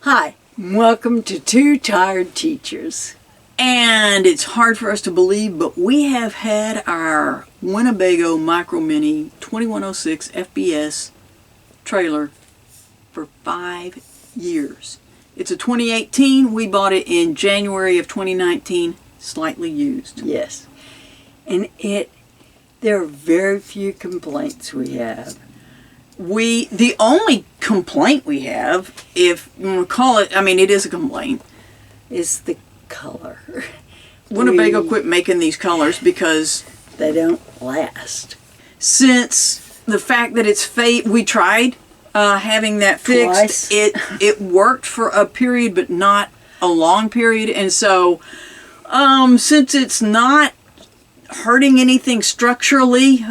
Hi, welcome to Two Tired Teachers. And it's hard for us to believe, but we have had our Winnebago Micro Minnie 2106 FBS trailer for 5 years. It's a 2018. We bought it in January of 2019, slightly used. Yes. And there are very few complaints we have. The only complaint we have, if you want to call it, I mean it is a complaint, is the color. Winnebago quit making these colors because they don't last. Since the fact that it's fade, we tried having that fixed. Twice. It worked for a period, but not a long period, and so since it's not hurting anything structurally,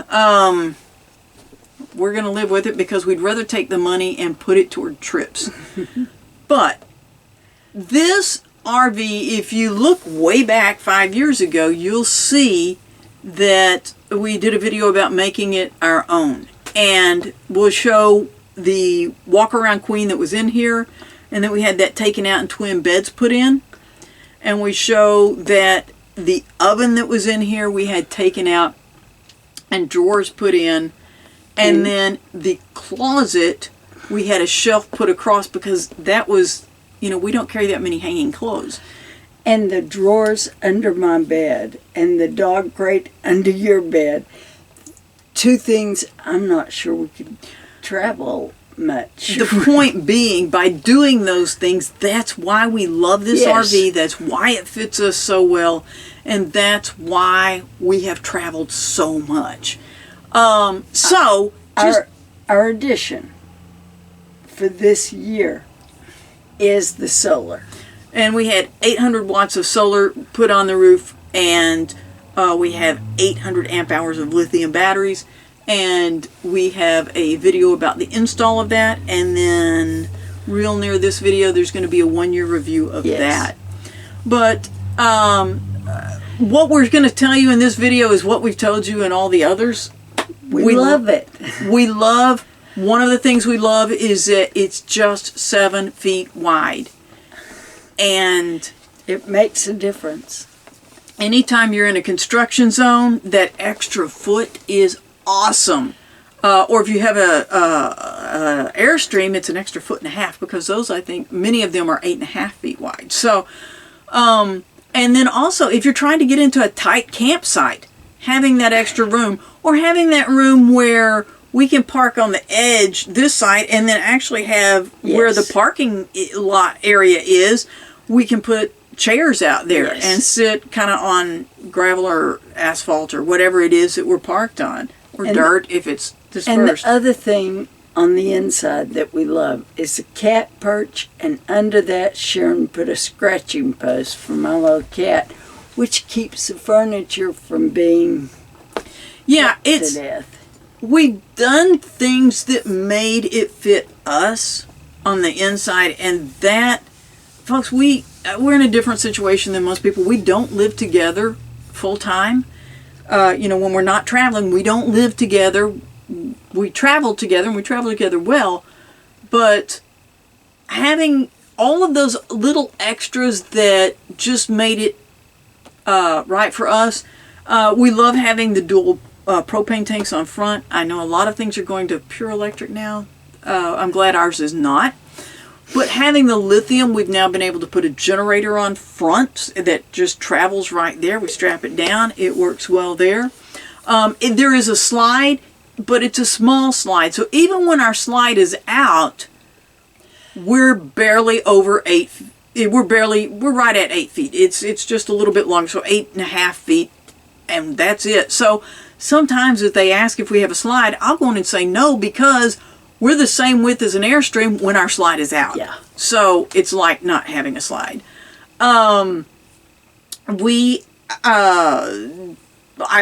we're going to live with it because we'd rather take the money and put it toward trips. But this RV, if you look way back 5 years ago, you'll see that we did a video about making it our own. And we'll show the walk-around queen that was in here, and then we had that taken out and twin beds put in. And we show that the oven that was in here we had taken out and drawers put in. And then the closet, we had a shelf put across because that was, we don't carry that many hanging clothes. And the drawers under my bed and the dog crate under your bed. Two things I'm not sure we could travel much. The point being, by doing those things, that's why we love this RV. That's why it fits us so well. And that's why we have traveled so much. Our addition for this year is the solar. And we had 800 watts of solar put on the roof, and we have 800 amp hours of lithium batteries, and we have a video about the install of that, and then real near this video there's going to be a 1-year review of that. But what we're going to tell you in this video is what we've told you in all the others. We love it. One of the things we love is that it's just 7 feet wide. And it makes a difference. Anytime you're in a construction zone, that extra foot is awesome. Or if you have a Airstream, it's an extra 1.5 feet because those, I think, many of them are 8.5 feet wide. So, and then also, if you're trying to get into a tight campsite, having that extra room, or having that room where we can park on the edge this side and then actually have where the parking lot area is, we can put chairs out there and sit kind of on gravel or asphalt or whatever it is that we're parked on, or dirt if it's dispersed. And the other thing on the inside that we love is the cat perch, and under that Sharon put a scratching post for my little cat, which keeps the furniture from being to death. We've done things that made it fit us on the inside, and that, folks, we're in a different situation than most people. We don't live together full time. When we're not traveling, we don't live together. We travel together, and we travel together well, but having all of those little extras that just made it right for us. We love having the dual propane tanks on front. I know a lot of things are going to pure electric now. I'm glad ours is not. But having the lithium, we've now been able to put a generator on front that just travels right there. We strap it down. It works well there. There is a slide, but it's a small slide. So even when our slide is out, we're barely over 8 feet. We're right at 8 feet. It's just a little bit long, so 8.5 feet, and that's it. So sometimes if they ask if we have a slide, I'll go in and say no, because we're the same width as an Airstream when our slide is out. Yeah. So it's like not having a slide. I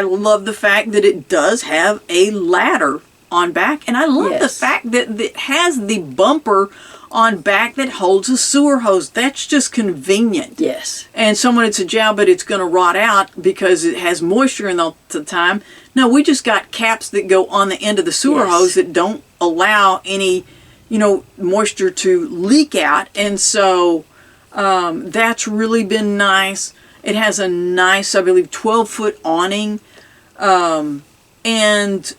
love the fact that it does have a ladder on back, and I love the fact that it has the bumper on back that holds a sewer hose. That's just convenient. Yes. And someone had said, yeah, but it's going to rot out because it has moisture in all the time. No, we just got caps that go on the end of the sewer hose that don't allow any moisture to leak out. And so that's really been nice. It has a nice, I believe, 12-foot awning. And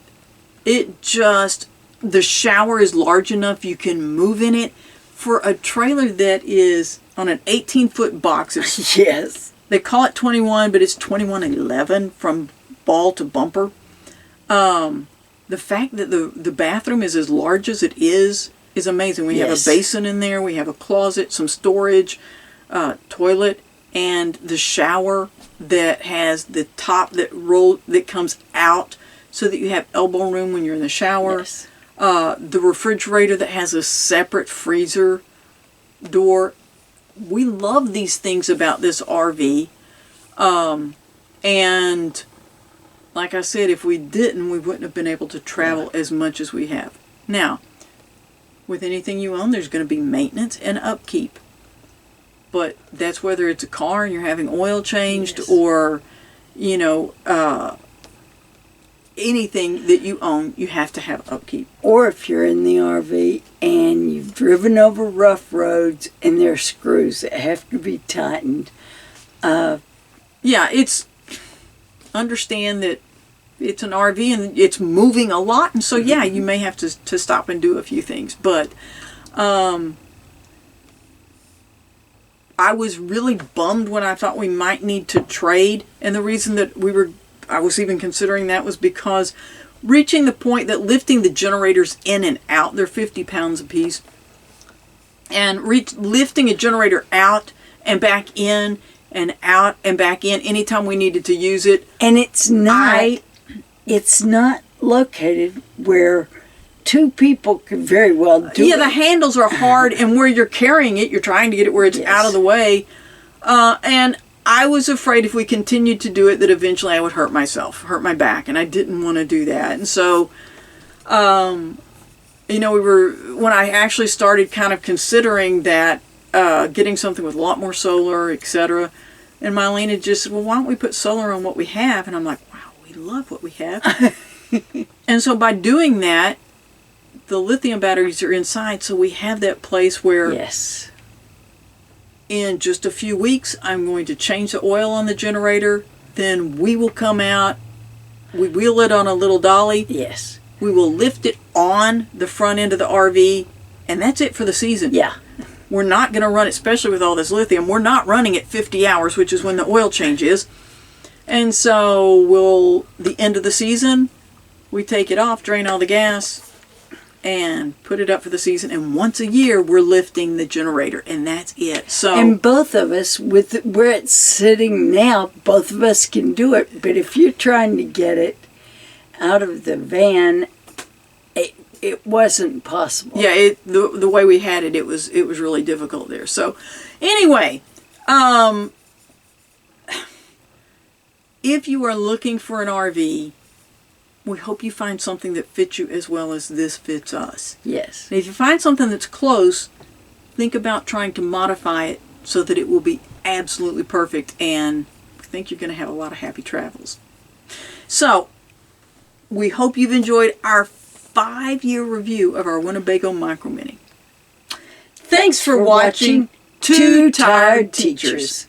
the shower is large enough you can move in it. For a trailer that is on an 18-foot box, Yes. They call it 21, but it's 2111 from ball to bumper. The fact that the bathroom is as large as it is amazing. We have a basin in there. We have a closet, some storage, toilet, and the shower that has the top that comes out so that you have elbow room when you're in the shower. Yes. The refrigerator that has a separate freezer door. We love these things about this RV. And like I said, if we didn't, we wouldn't have been able to travel as much as we have. Now, with anything you own, there's going to be maintenance and upkeep. But that's whether it's a car and you're having oil changed, or, anything that you own, you have to have upkeep. Or if you're in the RV and you've driven over rough roads and there are screws that have to be tightened. Understand that it's an RV and it's moving a lot, and so you may have to stop and do a few things. But I was really bummed when I thought we might need to trade, and the reason that I was even considering that was because reaching the point that lifting the generators in and out, they're 50 pounds a piece, and lifting a generator out and back in and out and back in anytime we needed to use it. And it's not located where two people could very well do it. Yeah, the handles are hard, and where you're carrying it, you're trying to get it where it's out of the way. And I was afraid if we continued to do it that eventually I would hurt my back, and I didn't want to do that. And so, when I actually started kind of considering that, getting something with a lot more solar, etc., and Mylene just said, well, why don't we put solar on what we have? And I'm like, wow, we love what we have. And so by doing that, the lithium batteries are inside, so we have that place where in just a few weeks, I'm going to change the oil on the generator. Then we will come out, we wheel it on a little dolly. Yes. We will lift it on the front end of the RV, and that's it for the season. Yeah. We're not going to run it, especially with all this lithium, we're not running it 50 hours, which is when the oil change is. And so the end of the season, we take it off, drain all the gas, and put it up for the season. And once a year, we're lifting the generator, and that's it. So, and both of us, with where it's sitting now, both of us can do it. But if you're trying to get it out of the van, it wasn't possible. Yeah, the way we had it, it was really difficult there. So, anyway, if you are looking for an RV, we hope you find something that fits you as well as this fits us. Yes. And if you find something that's close, think about trying to modify it so that it will be absolutely perfect, and I think you're going to have a lot of happy travels. So, we hope you've enjoyed our 5-year review of our Winnebago Micro Minnie. Thanks for watching Two Tired Teachers.